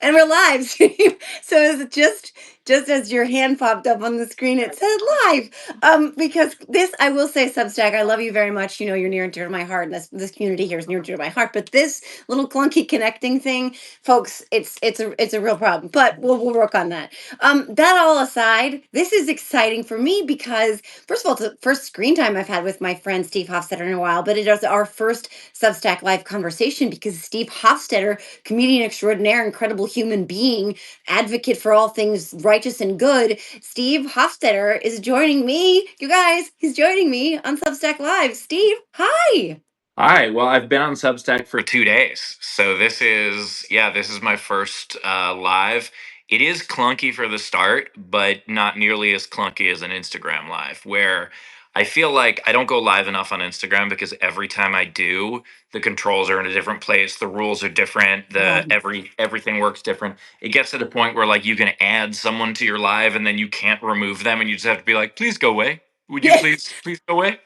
And we're live. Steve. So it's just as your hand popped up on the screen, it said live. Because this, I will say, Substack, I love you very much. You know, you're near and dear to my heart, and this community here is near and dear to my heart. But this little clunky connecting thing, folks, it's a real problem. But we'll work on that. That all aside, this is exciting for me because first of all, it's the first screen time I've had with my friend Steve Hofstetter in a while. But it is our first Substack live conversation because Steve Hofstetter, comedian extraordinaire, incredible human being, advocate for all things righteous and good, Steve Hofstetter is joining me. You guys, he's joining me on Substack Live. Steve, hi. Hi. Well, I've been on Substack for 2 days, so this is my first live. It is clunky for the start, but not nearly as clunky as an Instagram live, where I feel like I don't go live enough on Instagram because every time I do, the controls are in a different place, the rules are different, everything works different. It gets to the point where like you can add someone to your live and then you can't remove them, and you just have to be like, please go away. Would you please go away?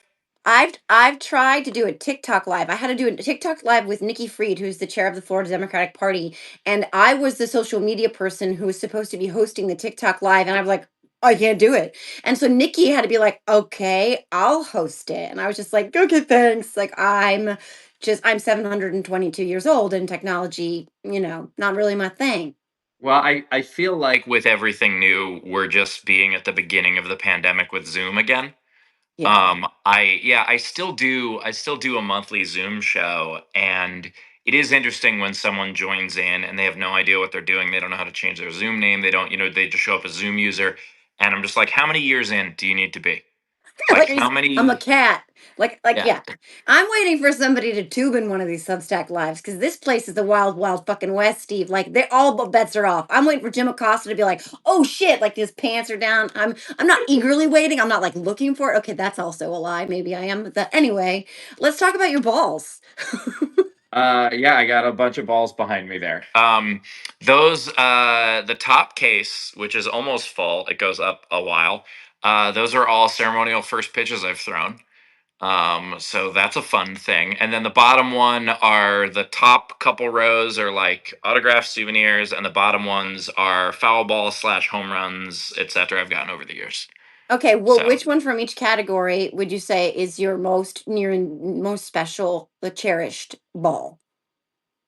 I've tried to do a TikTok live. I had to do a TikTok live with Nikki Fried, who's the chair of the Florida Democratic Party, and I was the social media person who was supposed to be hosting the TikTok live, and I was like, I can't do it. And so Nikki had to be like, okay, I'll host it. And I was just like, okay, thanks. Like I'm 722 years old and technology, not really my thing. Well, I feel like with everything new, we're just being at the beginning of the pandemic with Zoom again. Yeah. I still do a monthly Zoom show, and it is interesting when someone joins in and they have no idea what they're doing. They don't know how to change their Zoom name. They don't, they just show up as Zoom user. And I'm just like, how many years in do you need to be? Like Like how I'm a many? cat. Yeah. Yeah. I'm waiting for somebody to tube in one of these Substack lives because this place is the wild, wild fucking west, Steve. Like they all but bets are off. I'm waiting for Jim Acosta to be like, oh shit, like his pants are down. I'm not eagerly waiting. I'm not like looking for it. Okay, that's also a lie. Maybe I am. But anyway, let's talk about your balls. Yeah, I got a bunch of balls behind me there. The top case, which is almost full, it goes up a while. Those are all ceremonial first pitches I've thrown. So that's a fun thing. And then the bottom one are the top couple rows are like autographed souvenirs, and the bottom ones are foul balls / home runs, etc. I've gotten over the years. Okay, well, So which one from each category would you say is your most near and most special, the cherished ball?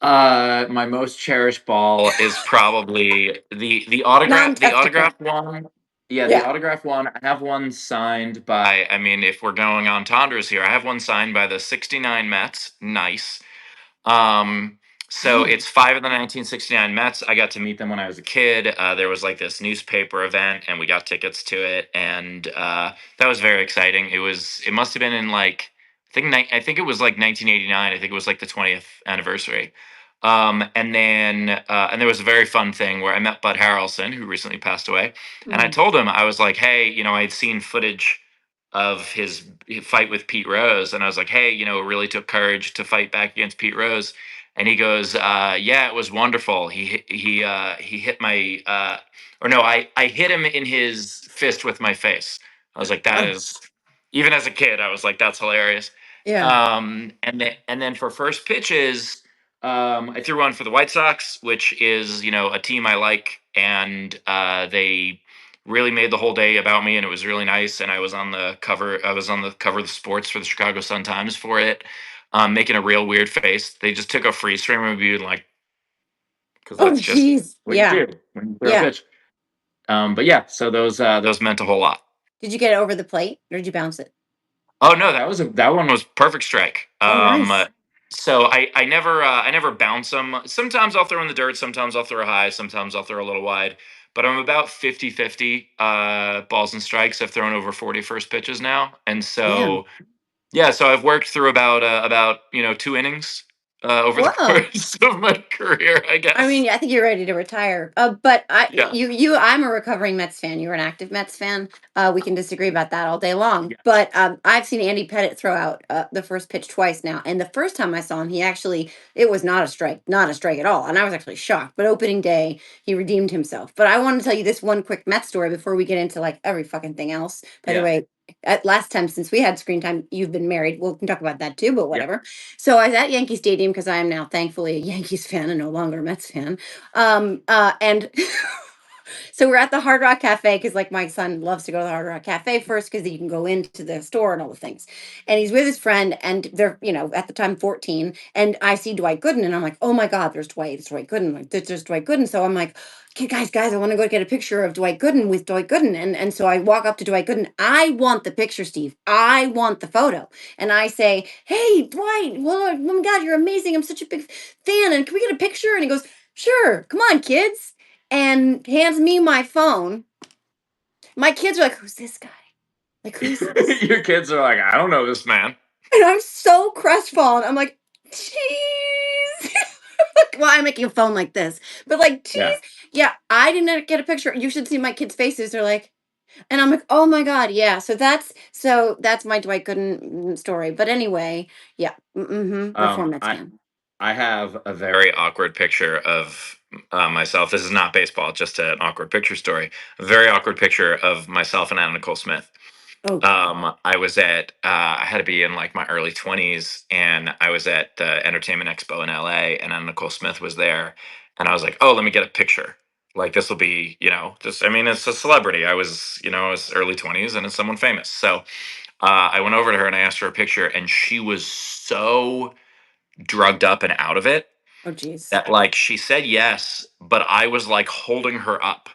my most cherished ball is probably the Non-technical. autograph one. Yeah, the Yeah. autograph one. I have one signed by, I mean, if we're going on Tondras here, I have one signed by the 69 Mets. Nice. Um, so Oh. it's five of the 1969 Mets. I got to meet them when I was a kid. There was like this newspaper event, and we got tickets to it, and that was very exciting. It must have been in like I think it was like 1989. I think it was like the 20th anniversary. And there was a very fun thing where I met Bud Harrelson, who recently passed away, and I Mhm. told him, I was like, hey, I'd seen footage of his fight with Pete Rose, and I was like, hey, it really took courage to fight back against Pete Rose. And he goes, yeah, it was wonderful. He hit my or no, I hit him in his fist with my face. I was like, that Oh, is, even as a kid, I was like, that's hilarious. yeah. And then for first pitches, I threw one for the White Sox, which is, a team I like, and they really made the whole day about me, and it was really nice. And I was on the cover. I was on the cover of the sports for the Chicago Sun Times for it, making a real weird face. They just took a freeze frame of me and like, because Oh, that's just geez. what you Yeah. do when you throw a Yeah. pitch. But yeah, so those meant a whole lot. Did you get it over the plate or did you bounce it? Oh no, that one was perfect strike. Oh, nice. So I never bounce them. Sometimes I'll throw in the dirt, sometimes I'll throw high, sometimes I'll throw a little wide. But I'm about 50-50 balls and strikes. I've thrown over 40 first pitches now. And Damn. so yeah, so I've worked through about 2 innings over the Whoa. course of my career, I I mean, guess. yeah, I think you're ready to retire. But Yeah. I'm a recovering Mets fan. You're an active Mets fan. We can disagree about that all day long. Yes. But I've seen Andy Pettit throw out the first pitch twice now. And the first time I saw him, it was not a strike at all. And I was actually shocked. But opening day, he redeemed himself. But I want to tell you this one quick Mets story before we get into like every fucking thing else. By the Yeah. way, at last time since we had screen time, you've been married. We can talk about that too, but Yeah. whatever. So I was at Yankee Stadium because I am now thankfully a Yankees fan and no longer a Mets fan. And so we're at the Hard Rock Cafe because, like, my son loves to go to the Hard Rock Cafe first because you can go into the store and all the things. And he's with his friend, and they're, at the time 14. And I see Dwight Gooden, and I'm like, oh my God, there's Dwight. It's Dwight Gooden. Like, there's Dwight Gooden. So I'm like, okay, guys, I want to go get a picture of Dwight Gooden with Dwight Gooden. And so I walk up to Dwight Gooden. I want the picture, Steve. I want the photo. And I say, hey, Dwight, well, oh my God, you're amazing. I'm such a big fan. And can we get a picture? And he goes, sure. Come on, kids, and hands me my phone. My kids are like, "Who's this guy? Like, who's this?" Your kids are like, I don't know this man. And I'm so crestfallen. I'm like, "Jeez." Like, well, I'm making a phone like this, but like, Yeah. "Jeez." Yeah, I didn't get a picture. You should see my kids' faces. They're like, and I'm like, "Oh my God, yeah." So that's my Dwight Gooden story. But anyway, yeah, before Mets I fan. I have a very awkward picture of myself. This is not baseball, just an awkward picture story. A very awkward picture of myself and Anna Nicole Smith. Oh God. I was at I had to be in like my early 20s, and I was at the Entertainment Expo in LA, and Anna Nicole Smith was there, and I was like, oh, let me get a picture. Like, this will be, just, I mean, it's a celebrity. I was early 20s, and it's someone famous. So I went over to her and I asked her a picture, and she was so drugged up and out of it Oh geez. that, like, she said yes, but I was like holding her up.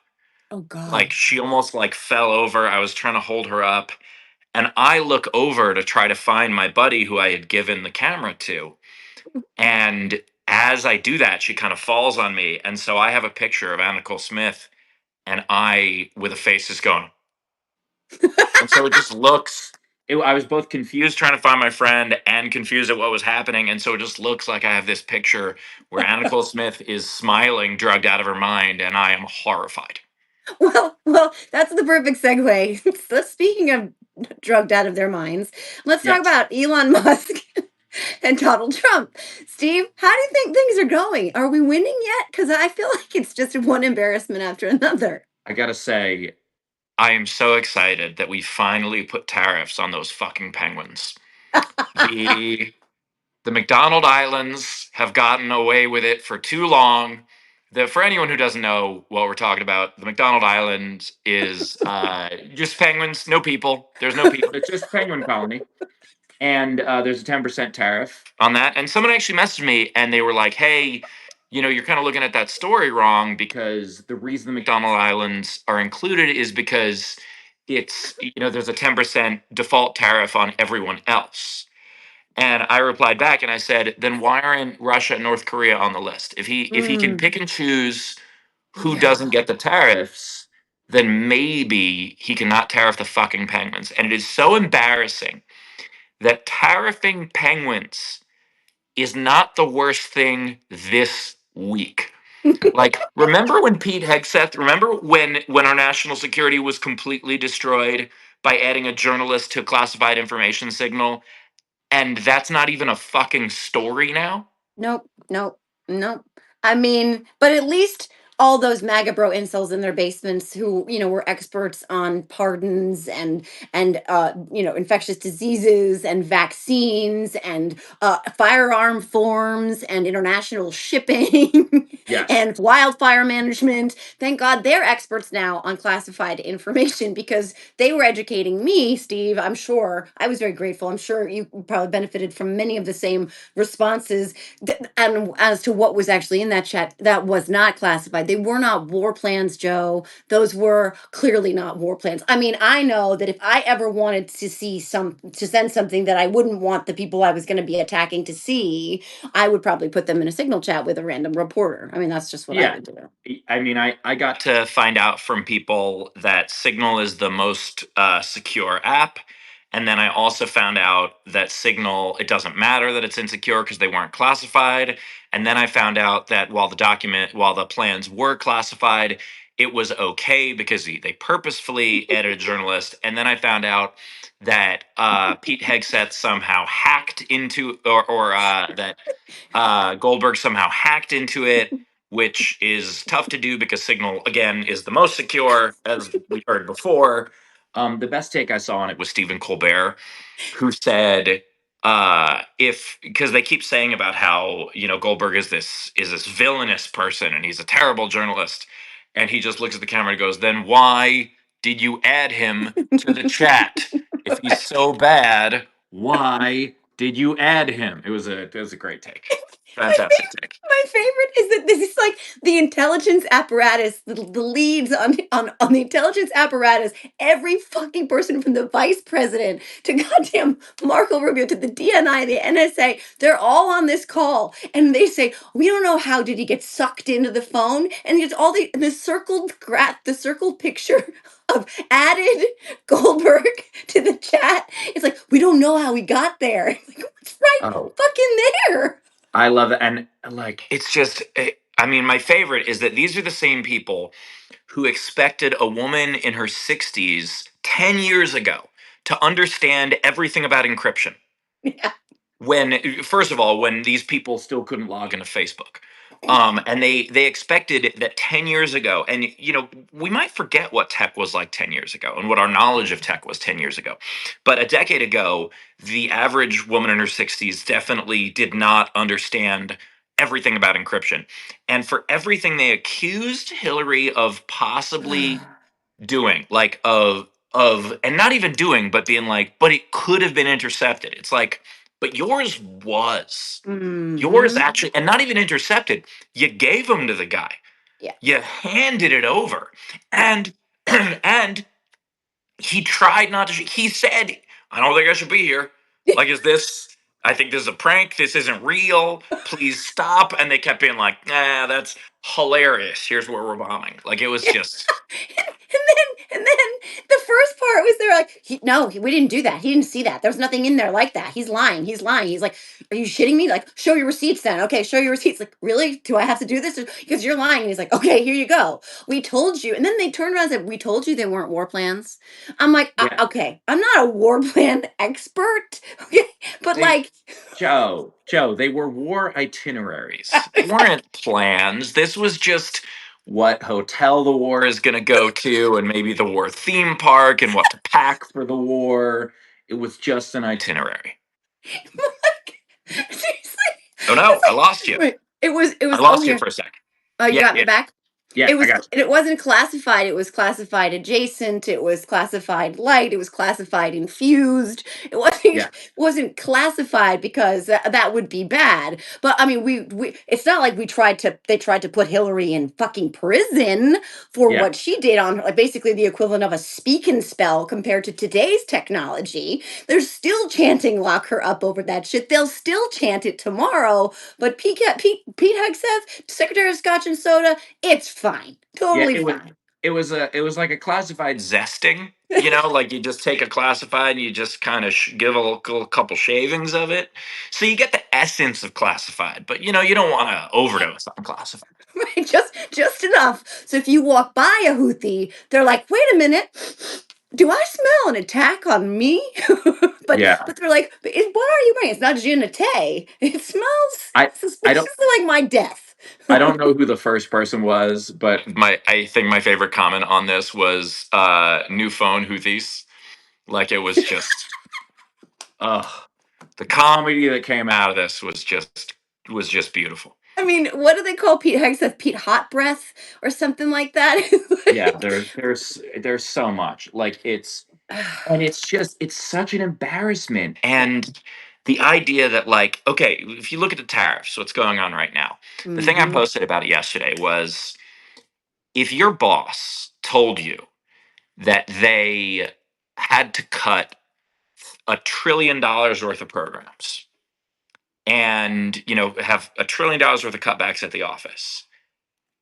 Oh Like, God. she almost like fell over. I was trying to hold her up, and I look over to try to find my buddy who I had given the camera to. And as I do that, she kind of falls on me. And so I have a picture of Anna Nicole Smith, and I, with a face, just going. And so it just looks. I was both confused trying to find my friend and confused at what was happening. And so it just looks like I have this picture where Anna Nicole Smith is smiling, drugged out of her mind, and I am horrified. Well, that's the perfect segue. So speaking of drugged out of their minds, let's talk Yes. about Elon Musk and Donald Trump. Steve, how do you think things are going? Are we winning yet? Because I feel like it's just one embarrassment after another. I got to say, I am so excited that we finally put tariffs on those fucking penguins. The the McDonald Islands have gotten away with it for too long. For anyone who doesn't know what we're talking about, the McDonald Islands is just penguins, no people. There's no people. It's just a penguin colony, and there's a 10% tariff on that. And someone actually messaged me, and they were like, "Hey, you're kind of looking at that story wrong, because the reason the McDonald Islands are included is because there's a 10% default tariff on everyone else." And I replied back and I said, then why aren't Russia and North Korea on the list? If he can Mm, pick and choose who doesn't yeah. get the tariffs, then maybe he cannot tariff the fucking penguins. And it is so embarrassing that tariffing penguins is not the worst thing this week. Like, remember when Pete Hegseth, remember when our national security was completely destroyed by adding a journalist to a classified information signal? And that's not even a fucking story now? Nope, nope, nope. I mean, but at least all those MAGA bro incels in their basements who, were experts on pardons and infectious diseases and vaccines and firearm forms and international shipping Yes. and wildfire management. Thank God they're experts now on classified information because they were educating me, Steve. I'm sure I was very grateful. I'm sure you probably benefited from many of the same responses and as to what was actually in that chat, that was not classified. They were not war plans, Joe. Those were clearly not war plans. I mean, I know that if I ever wanted to send something that I wouldn't want the people I was going to be attacking to see, I would probably put them in a signal chat with a random reporter. I mean, that's just what I Yeah. would do. I mean, I got to find out from people that Signal is the most secure app. And then I also found out that Signal, it doesn't matter that it's insecure because they weren't classified. And then I found out that while the plans were classified, it was okay because they purposefully added a journalist. And then I found out that Pete Hegseth somehow hacked into, or that Goldberg somehow hacked into it, which is tough to do because Signal, again, is the most secure, as we heard before. The best take I saw on it was Stephen Colbert, who said, if because they keep saying about how Goldberg is this villainous person and he's a terrible journalist, and he just looks at the camera and goes, "Then why did you add him to the chat? If he's so bad, why did you add him?" It was a great take, My fantastic take. My favorite is that this is like the intelligence apparatus, the leads on the intelligence apparatus. Every fucking person from the vice president to goddamn Marco Rubio to the DNI, the NSA, they're all on this call, and they say, "We don't know how did he get sucked into the phone," and it's all the circled the circled picture of added Goldberg to the chat. It's like we don't know how he got there. Like, what's right Oh, fucking there? I love it. And like, it's just, I mean, my favorite is that these are the same people who expected a woman in her 60s 10 years ago to understand everything about encryption. Yeah. When, first of all, when these people still couldn't log into Facebook. And they expected that 10 years ago, and we might forget what tech was like 10 years ago and what our knowledge of tech was 10 years ago. But a decade ago, the average woman in her 60s definitely did not understand everything about encryption. And for everything they accused Hillary of possibly doing, like of and not even doing, but being like, but it could have been intercepted. It's like, but yours Hmm. actually, and not even intercepted. You gave them to the guy. Yeah. You handed it over, and and he tried not to. He said, "I don't think I should be here. Like, is this? I think this is a prank. This isn't real. Please stop." And they kept being like, "Nah, that's hilarious. Here's where we're bombing." Like, it was Yeah. just, And then the first part was they're like, no, we didn't do that. He didn't see that. There was nothing in there like that. He's lying. He's lying. He's like, are you shitting me? Like, show your receipts then. Okay, show your receipts. Like, really? Do I have to do this? Because you're lying. And he's like, okay, here you go. We told you. And then they turned around and said, we told you they weren't war plans. I'm like, yeah. okay, I'm not a war plan expert. Okay, but They like, Joe, they were war itineraries. They weren't plans. This was just what hotel the war is going to go to, and maybe the war theme park, and what to pack for the war. It was just an itinerary. seriously, Oh no, it's I lost like, you. wait, it was, I oh, lost you here. for a sec. Oh, you Yeah, got me yeah, back? yeah. I got It wasn't classified. It was classified adjacent. It was classified light. It was classified infused. It you. wasn't classified because that would be bad. But I mean, we it's not like they tried to put Hillary in fucking prison for Yeah, what she did on her, like basically the equivalent of a speak and spell compared to today's technology. They're still chanting lock her up over that shit. They'll still chant it tomorrow. But Pete Hegseth, Secretary of Scotch and Soda, it's fine. yeah. Totally It was fine. it was like a classified zesting. Like you just take a classified and you just kind of give a couple shavings of it, so you get the essence of classified. But you don't want to overdose on classified. Right? Just enough. So if you walk by a Houthi, they're like, wait a minute. Do I smell an attack on me? but Yeah, they're like, what are you wearing? It's not Ginate. It smells I I don't suspiciously like my death. I don't know who the first person was, but I think my favorite comment on this was new phone Houthis. Like, it was just, ugh, the comedy that came out of this was just beautiful. I mean, what do they call Pete Hegseth? Pete Hot Breath or something like that? Yeah, there's so much. Like, it's such an embarrassment. And the idea that, like, okay, if you look at the tariffs, what's going on right now, the thing I Hmm. posted about it yesterday was, if your boss told you that they had to cut $1 trillion worth of programs, and have $1 trillion worth of cutbacks at the office,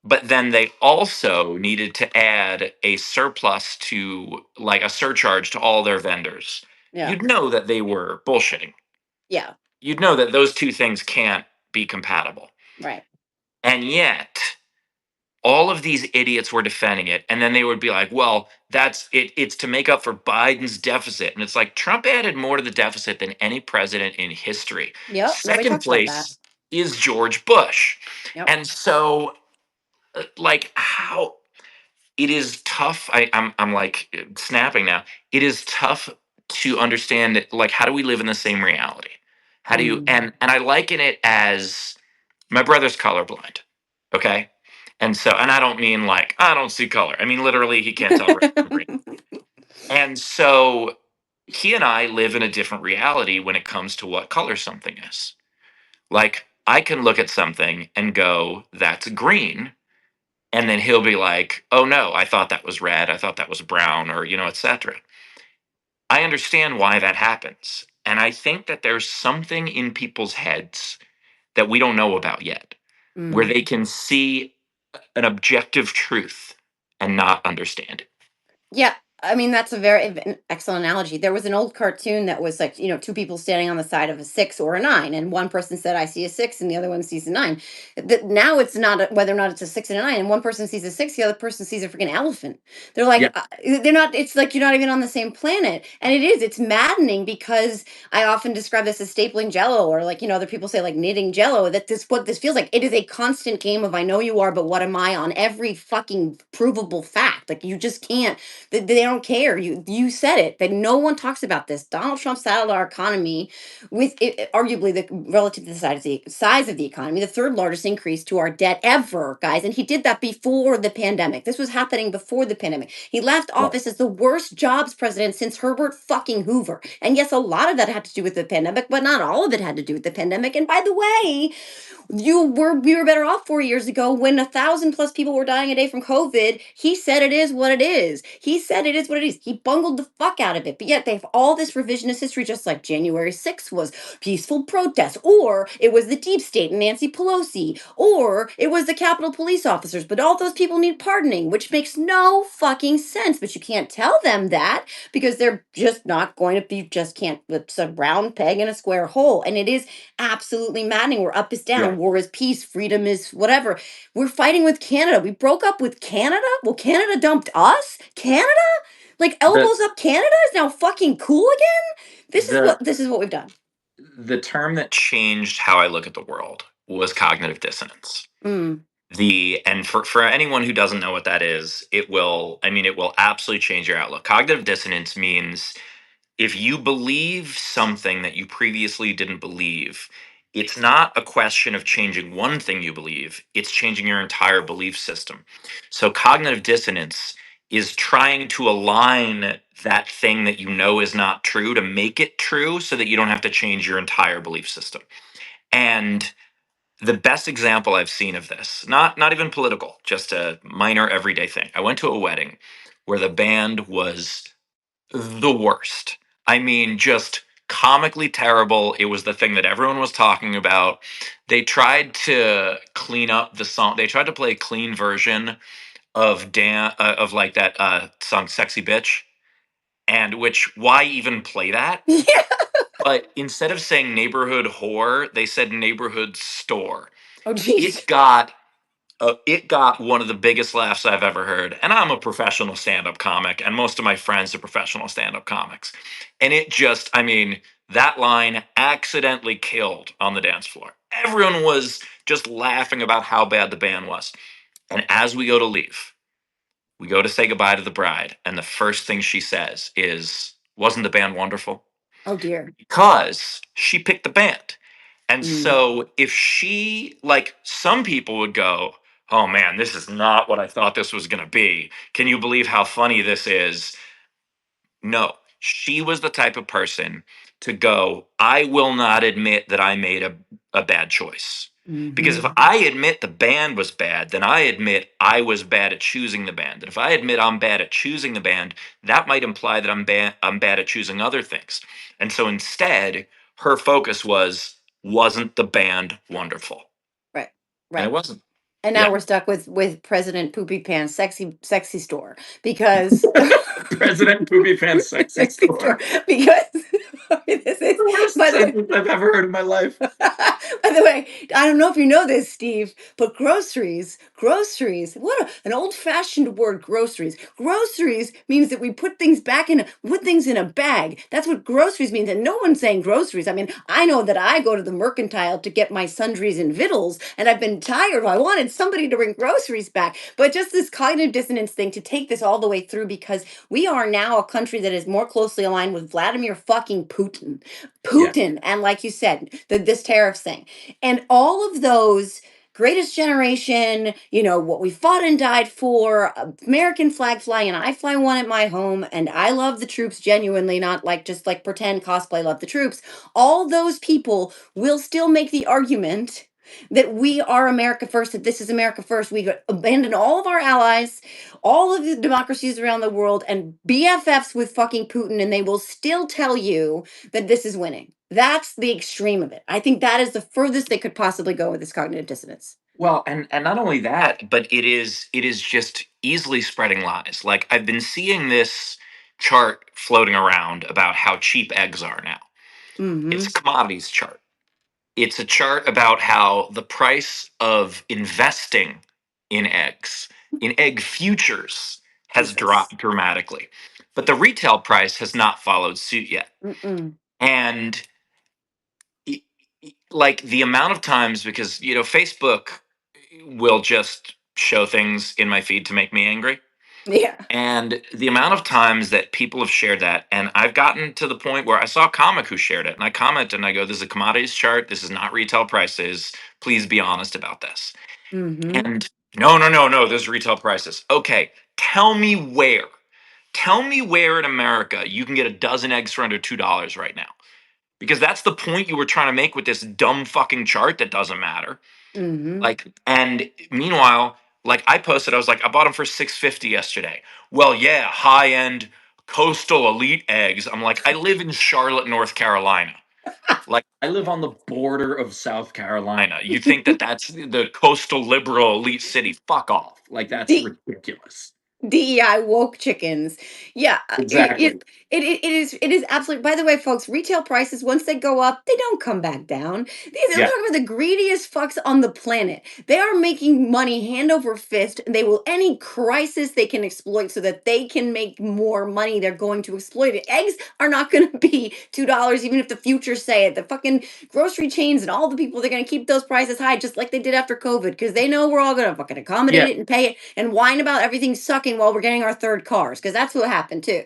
but then they also needed to add a surplus to, like, a surcharge to all their vendors, Yeah. you'd know that they were bullshitting. Yeah. You'd know that those two things can't be compatible. Right. And yet all of these idiots were defending it, and then they would be like, well, that's it, it's to make up for Biden's deficit. And it's like, Trump added more to the deficit than any president in history. Yep. Nobody Second talks about that. place is George Bush. Yep. And so, like, how it is tough. I'm like snapping now. It is tough to understand, like, how do we live in the same reality? How do you, Mm. and I liken it as my brother's colorblind. Okay. And I don't mean like I don't see color. I mean literally he can't tell red from green. And so he and I live in a different reality when it comes to what color something is. Like I can look at something and go, that's green. And then he'll be like, oh no, I thought that was red. I thought that was brown, or, etc. I understand why that happens. And I think that there's something in people's heads that we don't know about yet, where Mm. they can see an objective truth and not understand it. Yeah, I mean that's a an excellent analogy. There was an old cartoon that was like, two people standing on the side of a six or a nine, and one person said, "I see a six," and the other one sees a nine. Now it's not whether or not it's a six and a nine, and one person sees a six, the other person sees a freaking elephant. They're Yeah. like, they're not. It's like you're not even on the same planet, and it is. It's maddening because I often describe this as stapling Jello, or like other people say like knitting Jello. That this what this feels like. It is a constant game of I know you are, but what am I on every fucking provable fact? Like you just can't. They don't care. You said it. That no one talks about this. Donald Trump saddled our economy with arguably the relative to the size of the economy, the third largest increase to our debt ever, guys. And he did that before the pandemic. This was happening before the pandemic. He left Right. office as the worst jobs president since Herbert fucking Hoover. And yes, a lot of that had to do with the pandemic, but not all of it had to do with the pandemic. And by the way, we were better off 4 years ago when 1,000 plus people were dying a day from COVID. He said it is what it is. He said it is what it is. He bungled the fuck out of it. But yet they have all this revisionist history, just like January 6th was peaceful protest, or it was the deep state and Nancy Pelosi, or it was the Capitol police officers. But all those people need pardoning, which makes no fucking sense. But you can't tell them that because they're just not going to be, just can't, it's a round peg in a square hole. And it is absolutely maddening. We're up is down, Right. war is peace, freedom is whatever. We're fighting with Canada. We broke up with Canada. Well, Canada dumped us. Canada, like The elbows up. Canada is now fucking cool again. the This is what we've done. the term that changed how I look at the world was cognitive dissonance. Mm, And for anyone who doesn't know what that is, it will absolutely change your outlook. Cognitive dissonance means if you believe something that you previously didn't believe, it's not a question of changing one thing you believe, it's changing your entire belief system. So, cognitive dissonance is trying to align that thing that you know is not true to make it true so that you don't have to change your entire belief system. And the best example I've seen of this, not even political, just a minor everyday thing. I went to a wedding where the band was the worst. I mean, just comically terrible. It was the thing that everyone was talking about. They tried to clean up the song. They tried to play a clean version of like that song "Sexy Bitch," and which why even play that? yeah. But instead of saying neighborhood whore, they said neighborhood store. Oh, jeez. It got it got one of the biggest laughs I've ever heard. And I'm a professional stand up comic, and most of my friends are professional stand up comics. And it just, I mean, that line accidentally killed on the dance floor. Everyone was just laughing about how bad the band was. And as we go to leave, we go to say goodbye to the bride. And the first thing she says is, "Wasn't the band wonderful?" Oh dear. Because she picked the band. And Mm, so if she, like some people would go, "Oh man, this is not what I thought this was going to be. Can you believe how funny this is?" No, she was the type of person to go, "I will not admit that I made a bad choice." Because if hmm. I admit the band was bad, then I admit I was bad at choosing the band. And if I admit I'm bad at choosing the band, that might imply that I'm bad at choosing other things. And so instead, her focus wasn't the band wonderful? Right. And it Right. wasn't. And now Yeah. we're stuck with President Poopy Pants sexy store because President Poopy Pants Sexy sexy store Store. because this is The worst by the way. sentence I've ever heard in my life. By the way, I don't know if you know this, Steve, but groceries, an old-fashioned word, groceries. Groceries means that we put things we put things in a bag. That's what groceries means. And no one's saying groceries. I mean, I know that I go to the mercantile to get my sundries and victuals, and I've been tired. Well, I wanted wanted somebody to bring groceries back. But just this cognitive dissonance thing to take this all the way through, because we are now a country that is more closely aligned with Vladimir fucking Putin. Yeah. Putin, and like you said, this tariff thing. And all of those greatest generation, what we fought and died for, American flag flying, and I fly one at my home, and I love the troops genuinely, not like just like pretend cosplay love the troops. All those people will still make the argument that we are America first, that this is America first. We've abandoned all of our allies, all of the democracies around the world, and BFFs with fucking Putin, and they will still tell you that this is winning. That's the extreme of it. I think that is the furthest they could possibly go with this cognitive dissonance. Well, and not only that, but it is just easily spreading lies. Like, I've been seeing this chart floating around about how cheap eggs are now. It's Mm-hmm. a commodities chart. It's a chart about how the price of investing in eggs, in egg futures, has Jesus. dropped dramatically. But the retail price has not followed suit yet. Mm-mm. And i- like, the amount of times, because Facebook will just show things in my feed to make me angry. Yeah. And the amount of times that people have shared that, and I've gotten to the point where I saw a comic who shared it, and I comment and I go, "This is a commodities chart. This is not retail prices. Please be honest about this." Mm-hmm. And no, no, no, no, there's retail prices. Okay, tell me where. Tell me where in America you can get a dozen eggs for under $2 right now. Because that's the point you were trying to make with this dumb fucking chart that doesn't matter. Mm-hmm. Like, and meanwhile, like, I posted, I was like, I bought them for 650 yesterday. Well, yeah, high end coastal elite eggs. I'm like, I live in Charlotte, North Carolina. Like, I live on the border of South Carolina. You think that that's the coastal liberal elite city? Fuck off. Like, that's D- ridiculous. DEI woke chickens. Yeah, Exactly. it is absolutely. By the way, folks, retail prices once they go up, they don't come back down. These I'm Yeah. talking about the greediest fucks on the planet. They are making money hand over fist, and they will any crisis they can exploit so that they can make more money. They're going to exploit it. Eggs are not going to be $2, even if the futures say it. The fucking grocery chains and all the people, they're going to keep those prices high, just like they did after COVID, because they know we're all going to fucking accommodate Yeah. it and pay it and whine about everything sucking while we're getting our third cars, because that's what happened too.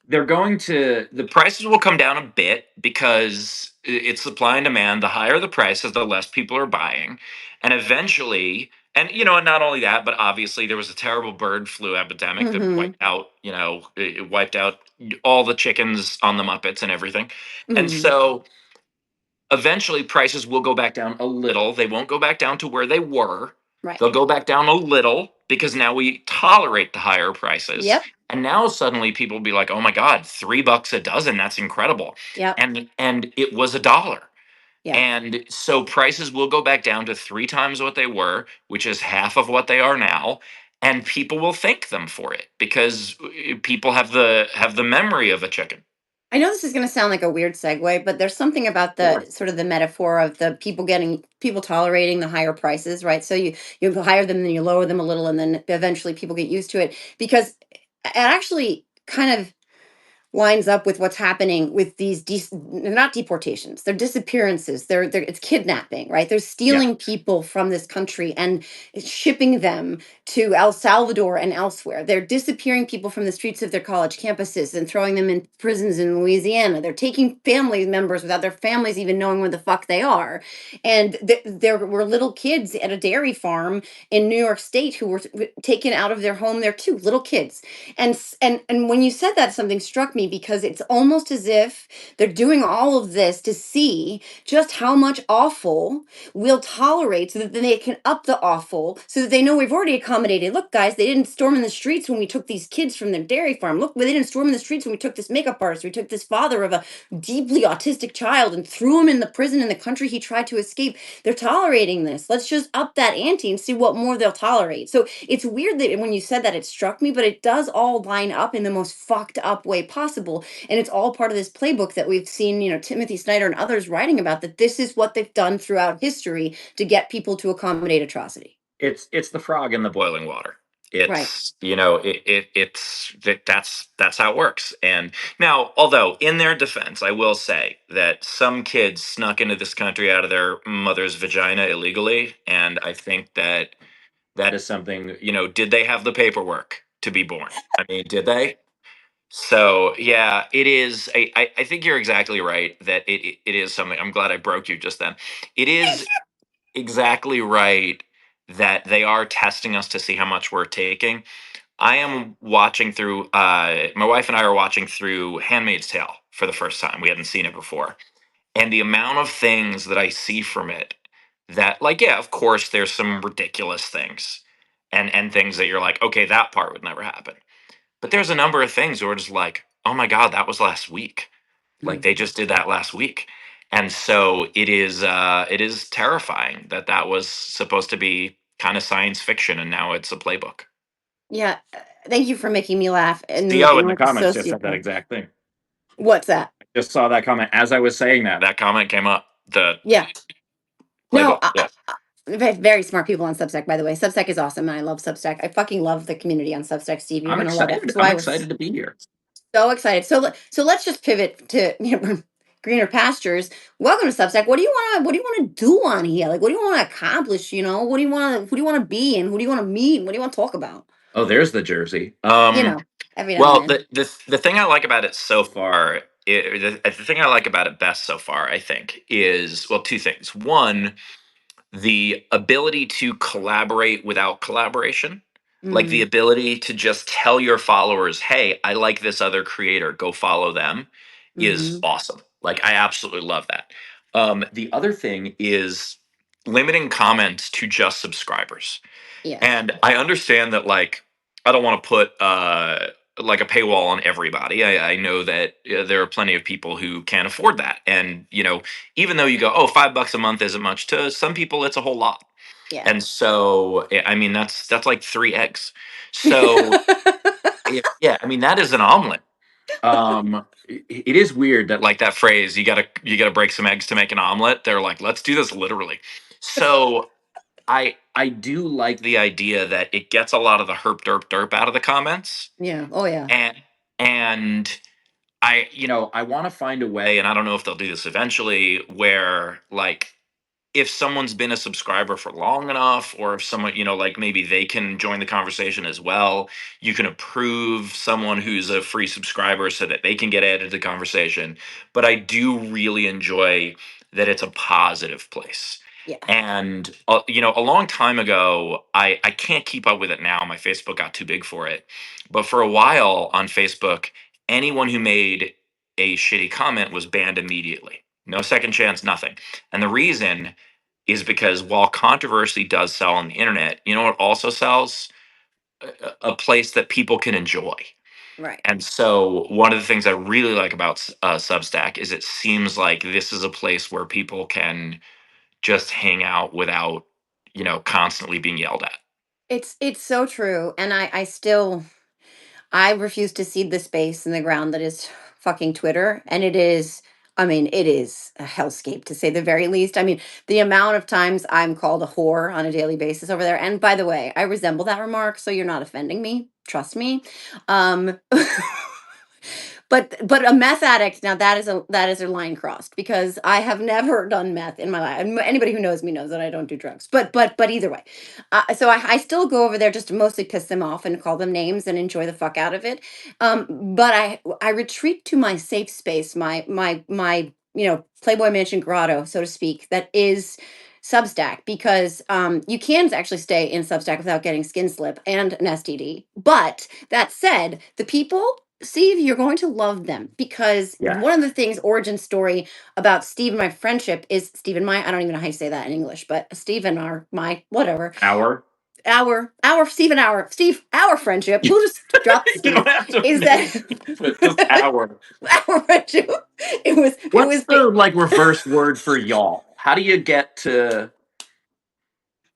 The prices will come down a bit because it's supply and demand. The higher the prices, the less people are buying. And eventually, and not only that, but obviously there was a terrible bird flu epidemic that Mm-hmm. wiped out, it wiped out all the chickens on the Muppets and everything. And Mm-hmm. so eventually prices will go back down a little. They won't go back down to where they were. Right. They'll go back down a little because now we tolerate the higher prices. Yep. And now suddenly people will be like, "Oh my God, $3 a dozen. That's incredible." Yep. And it was $1. Yeah. And so prices will go back down to three times what they were, which is half of what they are now. And people will thank them for it because people have the memory of a chicken. I know this is going to sound like a weird segue, but there's something about the Sure. sort of the metaphor of the people tolerating the higher prices, right? So you hire them, then you lower them a little, and then eventually people get used to it, because it actually kind of lines up with what's happening with these they're not deportations, they're disappearances, they're it's kidnapping, right? They're Yeah. stealing people from this country and shipping them to El Salvador and elsewhere. They're disappearing people from the streets of their college campuses and throwing them in prisons in Louisiana. They're taking family members without their families even knowing where the fuck they are. And there were little kids at a dairy farm in New York State who were taken out of their home there too, little kids. And when you said that, something struck me, because it's almost as if they're doing all of this to see just how much awful we'll tolerate, so that then they can up the awful, so that they know we've already accommodated. Look, guys, they didn't storm in the streets when we took these kids from their dairy farm. Look, they didn't storm in the streets when we took this makeup artist. We took this father of a deeply autistic child and threw him in the prison in the country he tried to escape. They're tolerating this. Let's just up that ante and see what more they'll tolerate. So it's weird that when you said that, it struck me, but it does all line up in the most fucked up way possible. And it's all part of this playbook that we've seen, Timothy Snyder and others writing about, that this is what they've done throughout history to get people to accommodate atrocity. It's the frog in the boiling water. Right. That's how it works. And now, although in their defense, I will say that some kids snuck into this country out of their mother's vagina illegally, and I think that That is something, did they have the paperwork to be born? I mean, did they? So yeah, it is. I think you're exactly right that it is something. I'm glad I broke you just then. It is exactly right that they are testing us to see how much we're taking. I am watching through. My wife and I are watching through *Handmaid's Tale* for the first time. We hadn't seen it before, and the amount of things that I see from it that, like, yeah, of course, there's some ridiculous things, and things that you're like, okay, that part would never happen. But there's a number of things where it's like, oh my god, that was last week. Like Mm. they just did that last week. And so it is terrifying that that was supposed to be kind of science fiction and now it's a playbook. Yeah. Thank you for making me laugh and CO looking in the like a comments just said that sociopath. exact thing. What's that? Just saw that comment as I was saying that. That comment came up. The Yeah. No, playbook. Yeah. very smart people on Substack, by the way. Substack is awesome, and I love Substack. I fucking love the community on Substack, Steve. You're I'm gonna love it. excited. That's I'm why I was excited to be here. so excited. So let's just pivot to greener pastures. Welcome to Substack. What do you want to do on here? Like, what do you want to accomplish? What do you want to who do you want to be, and who do you want to meet, and what do you want to talk about? Oh, there's the jersey. Every now and Well, then. the thing I like about it so far, the thing I like about it best so far, I think, is, well, two things. One, the ability to collaborate without collaboration, like the Mm, ability to just tell your followers, hey, I like this other creator, go follow them, is mm-hmm. awesome. Like, I absolutely love that. The other thing is limiting comments to just subscribers. Yes. And I understand that, like, I don't want to put like a paywall on everybody. I know that there are plenty of people who can't afford that, and even though you go, oh, $5 a month isn't much, to some people it's a whole lot. Yeah. And so, I mean, that's like three eggs. So yeah, I mean, that is an omelet. It is weird that, like, that phrase, you gotta break some eggs to make an omelet. They're like, let's do this literally. So I do like the idea that it gets a lot of the herp derp derp out of the comments, Yeah. Oh yeah. and I want to find a way, and I don't know if they'll do this eventually, where, like, if someone's been a subscriber for long enough, or if someone, like, maybe they can join the conversation as well. You can approve someone who's a free subscriber so that they can get added to the conversation. But I do really enjoy that it's a positive place. Yeah. And a long time ago, I can't keep up with it now. My Facebook got too big for it. But for a while on Facebook, anyone who made a shitty comment was banned immediately. No second chance, nothing. And the reason is because while controversy does sell on the internet, you know what also sells? A place that people can enjoy. Right. And so, one of the things I really like about Substack is it seems like this is a place where people can just hang out without, constantly being yelled at. It's so true, and I refuse to cede the space in the ground that is fucking Twitter. And it is, I mean, it is a hellscape to say the very least. I mean, the amount of times I'm called a whore on a daily basis over there. And by the way, I resemble that remark, so you're not offending me. Trust me. Um but a meth addict, now that is a line crossed, because I have never done meth in my life. And anybody who knows me knows that I don't do drugs. But either way, so I still go over there just to mostly piss them off and call them names and enjoy the fuck out of it. But I retreat to my safe space, my Playboy Mansion grotto, so to speak, that is Substack, because you can actually stay in Substack without getting skin slip and an STD. But that said, the people, Steve, you're going to love them, because Yeah. one of the things, origin story about Steve and my friendship is Steve and my, I don't even know how you say that in English, but Steve and my whatever, Hour. our Steve and our friendship. We'll just drop the You don't Steve. have Is to, but just that hour. our friendship? It What's was the, like, reverse word for y'all? How do you get to?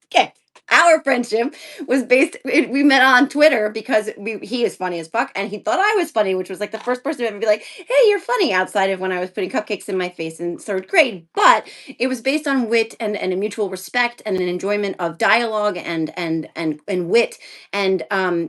okay. Our friendship was we met on Twitter because he is funny as fuck, and he thought I was funny, which was like the first person to ever be like, hey, you're funny, outside of when I was putting cupcakes in my face in third grade. But it was based on wit, and a mutual respect and an enjoyment of dialogue and wit. And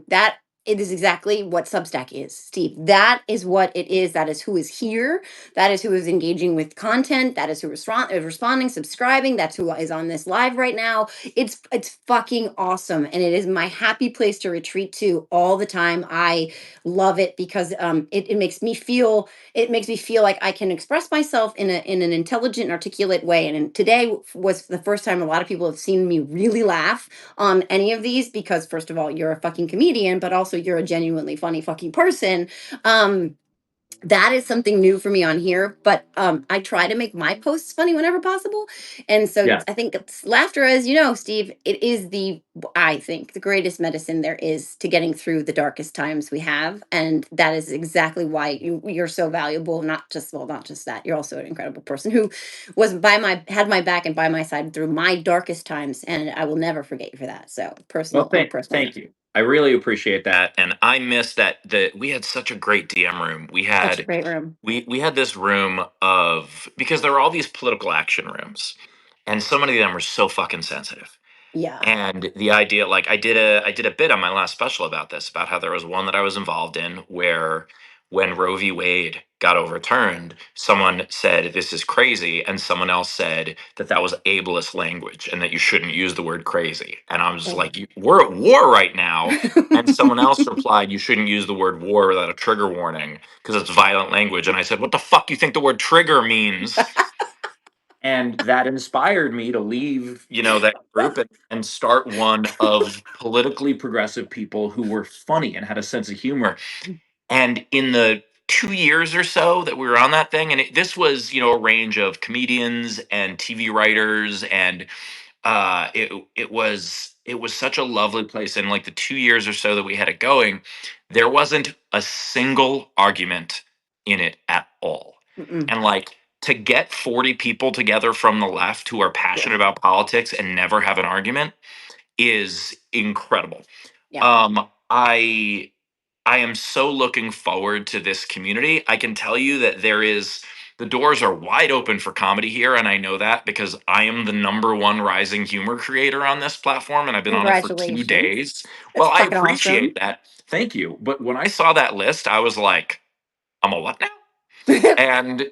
that it is exactly what Substack is, Steve. That is what it is. That is who is here. That is who is engaging with content. That is who is responding, subscribing. That's who is on this live right now. It's fucking awesome, and it is my happy place to retreat to all the time. I love it because it makes me feel, it makes me feel like I can express myself in an intelligent and articulate way. And today was the first time a lot of people have seen me really laugh on any of these, because first of all, you're a fucking comedian, but also you're a genuinely funny fucking person. um that is something new for me on here, but I try to make my posts funny whenever possible. And so Yeah. I think laughter, as you know, Steve, it is the, I think, the greatest medicine there is to getting through the darkest times we have. And that is exactly why you're so valuable. Not just, well, not just that, you're also an incredible person who was by my, had my back and by my side through my darkest times, and I will never forget you for that. So Well, personal, on a personal thank note. you. I really appreciate that, and I miss that. We had such a great DM room. Such a great room. We had this room of, because there were all these political action rooms, and so many of them were so fucking sensitive. Yeah. And the idea, like, I did a bit on my last special about this, about how there was one that I was involved in where, when Roe v. Wade got overturned, someone said this is crazy, and someone else said that that was ableist language and that you shouldn't use the word crazy. And I was Oh. like, we're at war right now. And someone else replied, you shouldn't use the word war without a trigger warning because it's violent language. And I said, what the fuck do you think the word trigger means? And that inspired me to leave, that group, and start one of politically progressive people who were funny and had a sense of humor. And in the 2 years or so that we were on that thing, and this was, a range of comedians and TV writers, and it was such a lovely place. And like the 2 years or so that we had it going, there wasn't a single argument in it at all. Mm-mm. And like, to get 40 people together from the left who are Yeah. passionate about politics and never have an argument is incredible. Yeah. I am so looking forward to this community. I can tell you that the doors are wide open for comedy here, and I know that because I am the number one rising humor creator on this platform, and I've been on it for two Congratulations. days. It's Well, I fucking awesome. appreciate that. Thank you. But when I saw that list, I was like, I'm a what now? And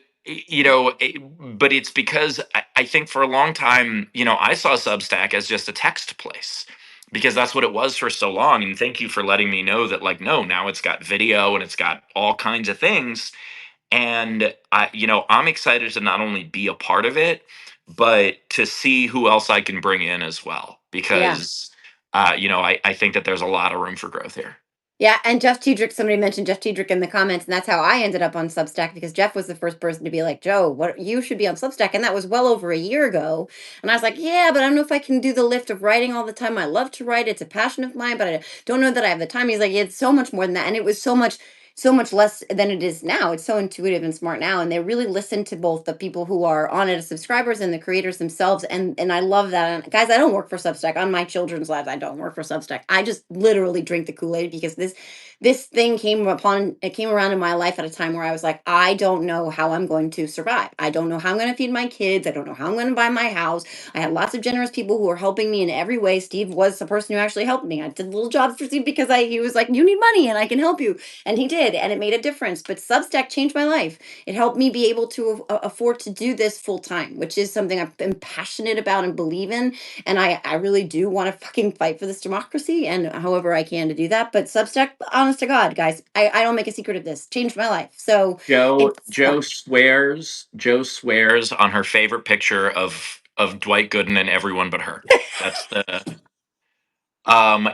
but it's because I think for a long time, I saw Substack as just a text place, because that's what it was for so long. And thank you for letting me know that, like, no, now it's got video and it's got all kinds of things. And I'm excited to not only be a part of it, but to see who else I can bring in as well, Yeah. because I think that there's a lot of room for growth here. Yeah, and Jeff Tiedrich, somebody mentioned Jeff Tiedrich in the comments, and that's how I ended up on Substack, because Jeff was the first person to be like, "Joe, what, you should be on Substack," and that was well over a year ago. And I was like, "Yeah, but I don't know if I can do the lift of writing all the time. I love to write; it's a passion of mine, but I don't know that I have the time." He's like, "It's so much more than that," and it was so much less than it is now. It's so intuitive and smart now, and they really listen to both the people who are on it as subscribers and the creators themselves. And I love that. And guys, I don't work for Substack. On my children's lives, I don't work for Substack. I just literally drink the Kool-Aid, because this thing came around in my life at a time where I was like, I don't know how I'm going to survive. I don't know how I'm going to feed my kids. I don't know how I'm going to buy my house. I had lots of generous people who were helping me in every way. Steve was the person who actually helped me. I did little jobs for Steve because he was like, you need money and I can help you. And he did, and it made a difference. But Substack changed my life. It helped me be able to afford to do this full time, which is something I've been passionate about and believe in. And I really do want to fucking fight for this democracy, and however I can to do that. But Substack, honest to God, guys, I don't make a secret of this, changed my life. So Joe it's Joe fun. swears Joe swears on her favorite picture of Dwight Gooden and everyone but her. That's the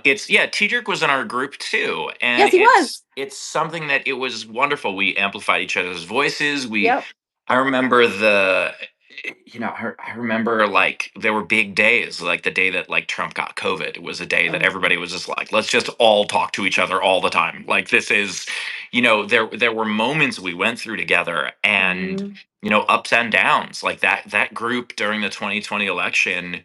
it's yeah, Tedrick was in our group too. And Yes, he was. it's something that it was wonderful. We amplified each other's voices. Yep. I remember I remember, like, there were big days, like the day that, like, Trump got COVID. It was a day that Oh. everybody was just like, let's just all talk to each other all the time. Like, this is, there were moments we went through together, and Mhm. ups and downs. Like, that group during the 2020 election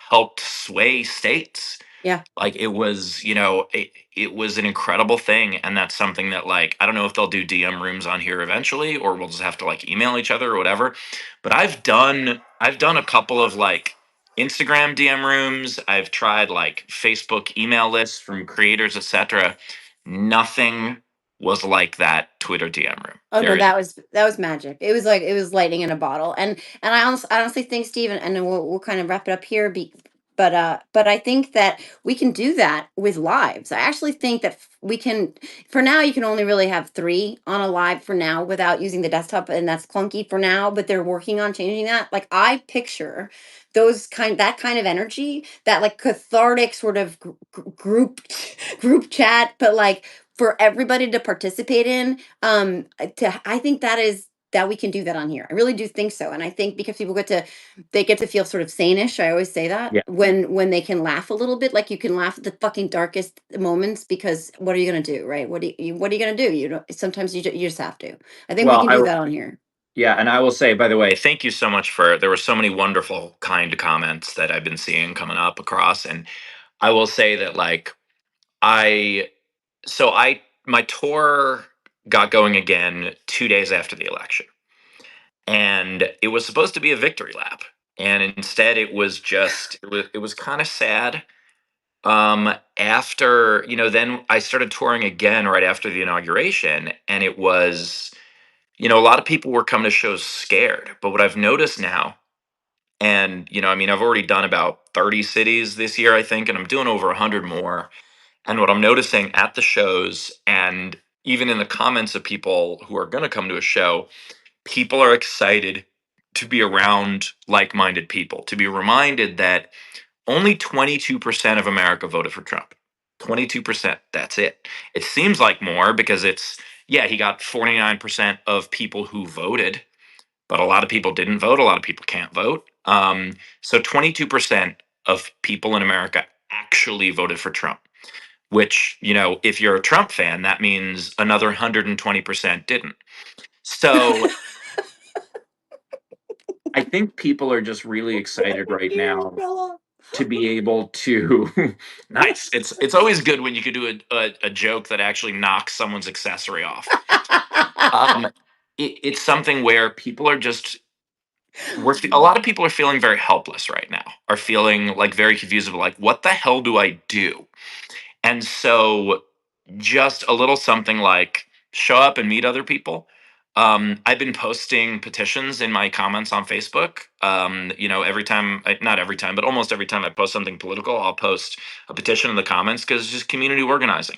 helped sway states. Yeah. Like, it was an incredible thing. And that's something that, like, I don't know if they'll do DM rooms on here eventually, or we'll just have to, like, email each other or whatever. But I've done a couple of, like, Instagram DM rooms. I've tried, like, Facebook email lists from creators, etc. Nothing was like that Twitter DM room. Oh no, There, that was magic. It was like it was lightning in a bottle. And I honestly think, Steve, and then we'll kind of wrap it up here. But I think that we can do that with lives. I actually think that we can. For now, you can only really have three on a live for now without using the desktop, and that's clunky for now. But they're working on changing that. Like I picture that kind of energy, that like cathartic sort of group chat, but like for everybody to participate in. I think that we can do that on here. I really do think so. And I think because people get to feel sort of sane-ish. I always say that yeah. when they can laugh a little bit, like you can laugh at the fucking darkest moments, because what are you going to do, right? What are you going to do? You don't, sometimes you just have to. I think we Well, can do that on here. yeah, and I will say, by the way, thank you so much for. There were so many wonderful, kind comments that I've been seeing coming up across, and I will say that like I, so I my tour got going again 2 days after the election, and it was supposed to be a victory lap, and instead it was kind of sad. After then I started touring again right after the inauguration, and it was a lot of people were coming to shows scared. But what I've noticed now, and I mean, I've already done about 30 cities this year, I think, and I'm doing over 100 more. And what I'm noticing at the shows, and even in the comments of people who are going to come to a show, people are excited to be around like-minded people, to be reminded that only 22% of America voted for Trump. 22%. That's it. It seems like more because yeah, he got 49% of people who voted, but a lot of people didn't vote. A lot of people can't vote. So 22% of people in America actually voted for Trump, which, if you're a Trump fan, that means another 120% didn't. So I think people are just really excited right You now fella. to be able to nice. It's always good when you could do a joke that actually knocks someone's accessory off. Um, it's something where people are just a lot of people are feeling very helpless right now. Are feeling like very confused of like, what the hell do I do? And so just a little something like show up and meet other people. I've been posting petitions in my comments on Facebook. Every time, not every time, but almost every time I post something political, I'll post a petition in the comments because it's just community organizing.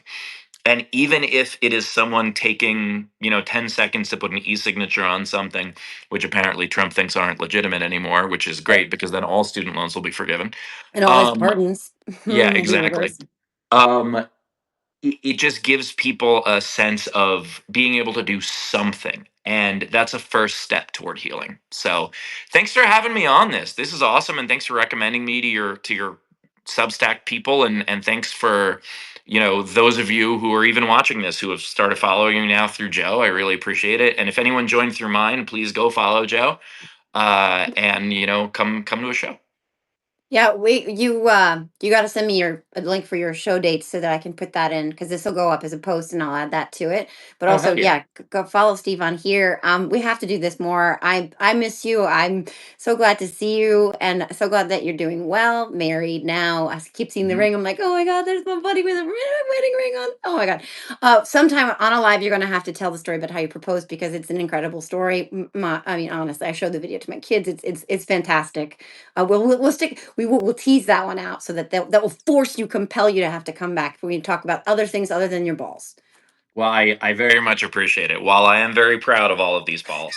And even if it is someone taking, 10 seconds to put an e-signature on something, which apparently Trump thinks aren't legitimate anymore, which is great because then all student loans will be forgiven. And all his Um, pardons yeah, will be exactly. reversed. Um, it just gives people a sense of being able to do something, and that's a first step toward healing. So thanks for having me on this is awesome, and thanks for recommending me to your Substack people, and thanks for those of you who are even watching this who have started following me now through Joe. I really appreciate it, and if anyone joined through mine, please go follow Joe, and come to a show. Yeah, you got to send me a link for your show dates so that I can put that in, because this will go up as a post and I'll add that to it. But Oh, also, hell yeah. yeah, go follow Steve on here. We have to do this more. I miss you. I'm so glad to see you, and so glad that you're doing well. Married now. I keep seeing the Mhm. ring. I'm like, oh my god, there's my buddy with a wedding ring on. Oh my god. Sometime on a live, you're gonna have to tell the story about how you proposed, because it's an incredible story. I mean, honestly, I showed the video to my kids. It's fantastic. We'll tease that one out so that will compel you to have to come back when we talk about other things other than your balls. Well, I very much appreciate it. While I am very proud of all of these balls,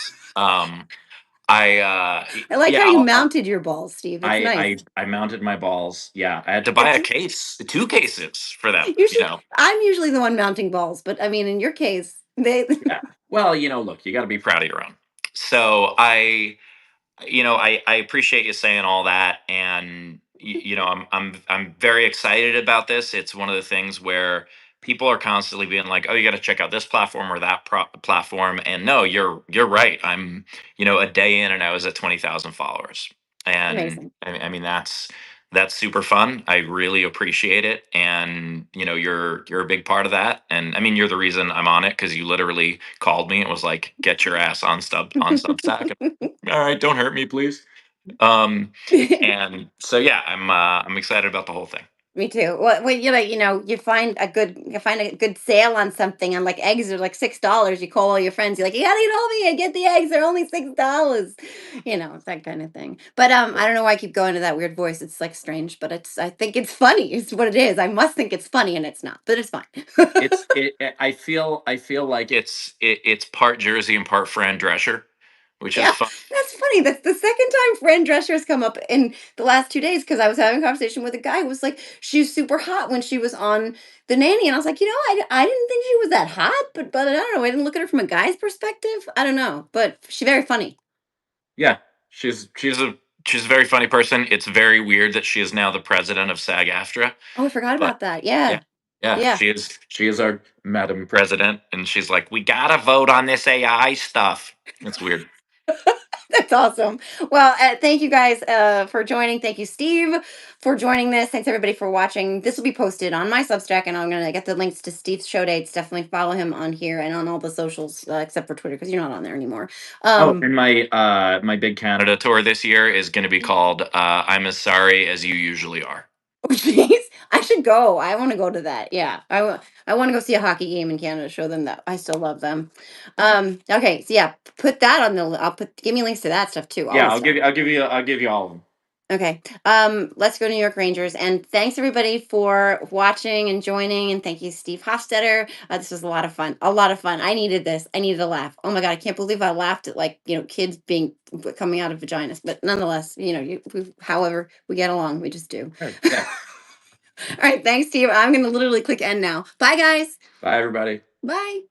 I like yeah, how you mounted your balls, Steve. It's nice. I mounted my balls. Yeah, I had to buy It's a case, two cases for them. usually I'm usually the one mounting balls, but I mean, in your case, they. Yeah. Well, look, you got to be proud of your own. So I appreciate you saying all that, and I'm very excited about this. It's one of the things where people are constantly being like, "Oh, you got to check out this platform or that platform," and no, you're right. I'm a day in, and I was at 20,000 followers, and Amazing. I mean that's super fun. I really appreciate it, and you're a big part of that. And I mean, you're the reason I'm on it because you literally called me. It was like, "Get your ass on Substack." All right, don't hurt me, please. Um, and so yeah, I'm excited about the whole thing. Me too. Well, you find a good sale on something, and like eggs are like $6. You call all your friends. You're like, you gotta eat all me and get the eggs. They're only $6. It's that kind of thing. But I don't know why I keep going to that weird voice. It's like strange, but I think it's funny. It's what it is. I must think it's funny, and it's not, but it's fine. I feel like it's part Jersey and part Fran Drescher, which is Yeah, fun. that's funny. That's the second time Fran Drescher has come up in the last 2 days because I was having a conversation with a guy who was like, she's super hot when she was on The Nanny. And I was like, I didn't think she was that hot, but I don't know. I didn't look at her from a guy's perspective. I don't know, but she's very funny. Yeah, she's a very funny person. It's very weird that she is now the president of SAG-AFTRA, Oh, I forgot but about that. yeah, Yeah. yeah, Yeah. she is our Madam President, and she's like, we gotta vote on this AI stuff. It's weird. That's awesome. Well, thank you guys for joining. Thank you, Steve, for joining this. Thanks everybody for watching. This will be posted on my Substack, and I'm gonna get the links to Steve's show dates. Definitely follow him on here and on all the socials, except for Twitter because you're not on there anymore. Oh, Um, and my big Canada tour this year is going to be called "I'm as sorry as you usually are." oh, jeez, I should go. I want to go to that. Yeah, I want to go see a hockey game in Canada. Show them that I still love them. Okay, so yeah, put that on the. Give me links to that stuff too. All Yeah, the stuff. I'll give you all of them. Okay. Let's go New York Rangers. And thanks everybody for watching and joining. And thank you, Steve Hofstetter. This was a lot of fun. A lot of fun. I needed this. I needed a laugh. Oh my God. I can't believe I laughed at kids being coming out of vaginas. But nonetheless, however we get along, we just do. Sure, yeah. All right. Thanks, Steve. I'm going to literally click end now. Bye, guys. Bye, everybody. Bye.